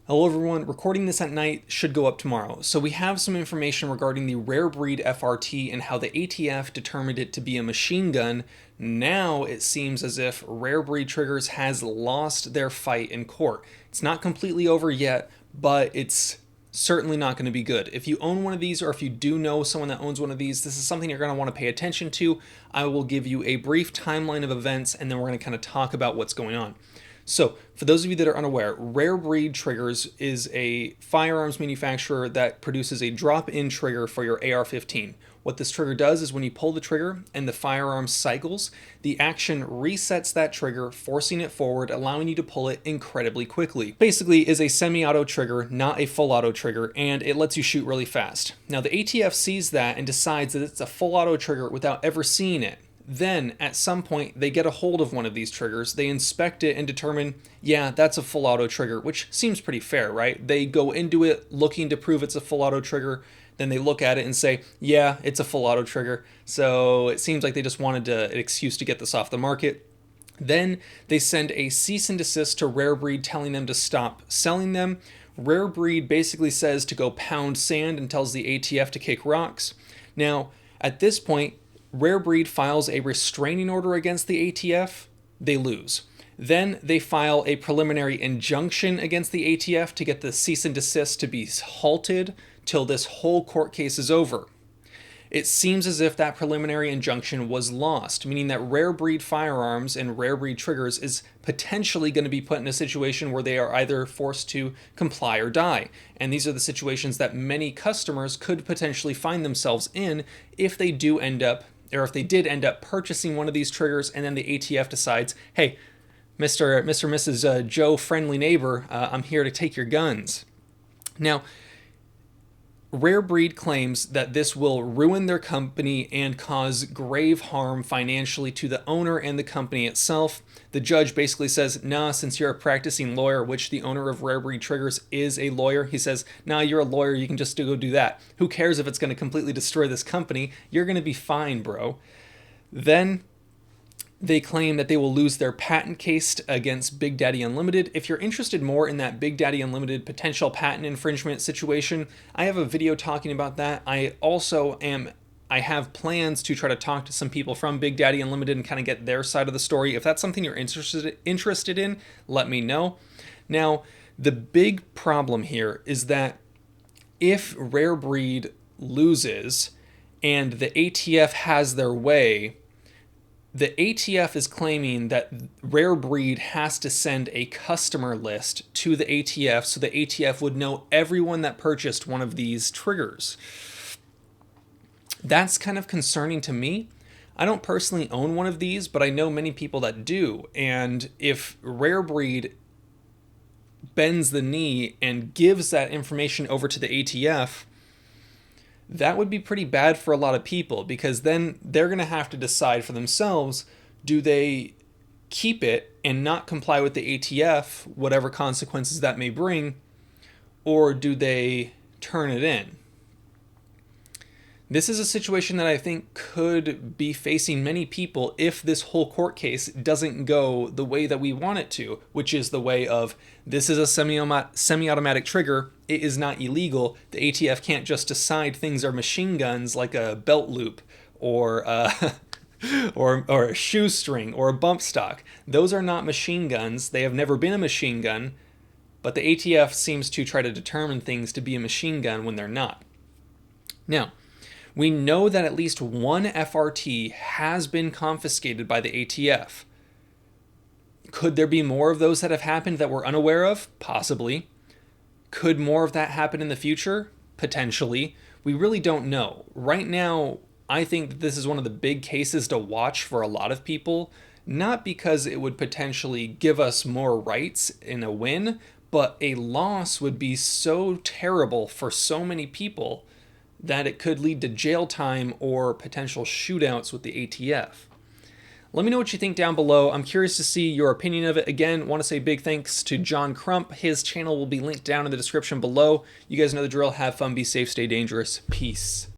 Hello everyone, recording this at night should go up tomorrow. So we have some information regarding the rare breed FRT and how the ATF determined it to be a machine gun. Now it seems as if rare breed triggers has lost their fight in court. It's not completely over yet, but it's certainly not going to be good. If you own one of these, or if you do know someone that owns one of these, this is something you're going to want to pay attention to. I will give you a brief timeline of events and then we're going to kind of talk about what's going on. So, for those of you that are unaware, Rare Breed Triggers is a firearms manufacturer that produces a drop-in trigger for your AR-15. What this trigger does is when you pull the trigger and the firearm cycles, the action resets that trigger, forcing it forward, allowing you to pull it incredibly quickly. Basically, is a semi-auto trigger, not a full auto trigger, and it lets you shoot really fast. Now, the ATF sees that and decides that it's a full auto trigger without ever seeing it. Then, at some point, they get a hold of one of these triggers, they inspect it and determine, yeah, that's a full auto trigger, which seems pretty fair, right? They go into it looking to prove it's a full auto trigger, then they look at it and say, yeah, it's a full auto trigger. So it seems like they just wanted an excuse to get this off the market. Then they send a cease and desist to Rare Breed telling them to stop selling them. Rare Breed basically says to go pound sand and tells the ATF to kick rocks. Now, at this point, Rare Breed files a restraining order against the ATF, they lose. Then they file a preliminary injunction against the ATF to get the cease and desist to be halted till this whole court case is over. It seems as if that preliminary injunction was lost, meaning that Rare Breed firearms and Rare Breed triggers is potentially going to be put in a situation where they are either forced to comply or die. And these are the situations that many customers could potentially find themselves in if they do end up, or if they did end up purchasing one of these triggers and then the ATF decides, hey, Mr. and Mrs. Joe friendly neighbor, I'm here to take your guns. Now, Rare Breed claims that this will ruin their company and cause grave harm financially to the owner and the company itself. The judge basically says, nah, since you're a practicing lawyer, which the owner of Rare Breed Triggers is a lawyer, he says, nah, you're a lawyer, you can just go do that. Who cares if it's going to completely destroy this company? You're going to be fine, bro. Then they claim that they will lose their patent case against Big Daddy Unlimited. If you're interested more in that Big Daddy Unlimited potential patent infringement situation, I have a video talking about that. I have plans to try to talk to some people from Big Daddy Unlimited and kind of get their side of the story. If that's something you're interested in, let me know. Now, the big problem here is that if Rare Breed loses and the ATF has their way, the ATF is claiming that Rare Breed has to send a customer list to the ATF so the ATF would know everyone that purchased one of these triggers. That's kind of concerning to me. I don't personally own one of these, but I know many people that do. And if Rare Breed bends the knee and gives that information over to the ATF, that would be pretty bad for a lot of people, because then they're going to have to decide for themselves, do they keep it and not comply with the ATF, whatever consequences that may bring, or do they turn it in? This is a situation that I think could be facing many people if this whole court case doesn't go the way that we want it to, which is the way of, this is a semi-automatic trigger, it is not illegal, the ATF can't just decide things are machine guns like a belt loop or or a shoestring or a bump stock. Those are not machine guns, they have never been a machine gun, but the ATF seems to try to determine things to be a machine gun when they're not. Now, we know that at least one FRT has been confiscated by the ATF. Could there be more of those that have happened that we're unaware of? Possibly. Could more of that happen in the future? Potentially. We really don't know. Right now, I think that this is one of the big cases to watch for a lot of people, not because it would potentially give us more rights in a win, but a loss would be so terrible for so many people that it could lead to jail time or potential shootouts with the ATF. Let me know what you think down below. I'm curious to see your opinion of it. Again, want to say big thanks to John Crump. His channel will be linked down in the description below. You guys know the drill. Have fun, be safe, stay dangerous. Peace.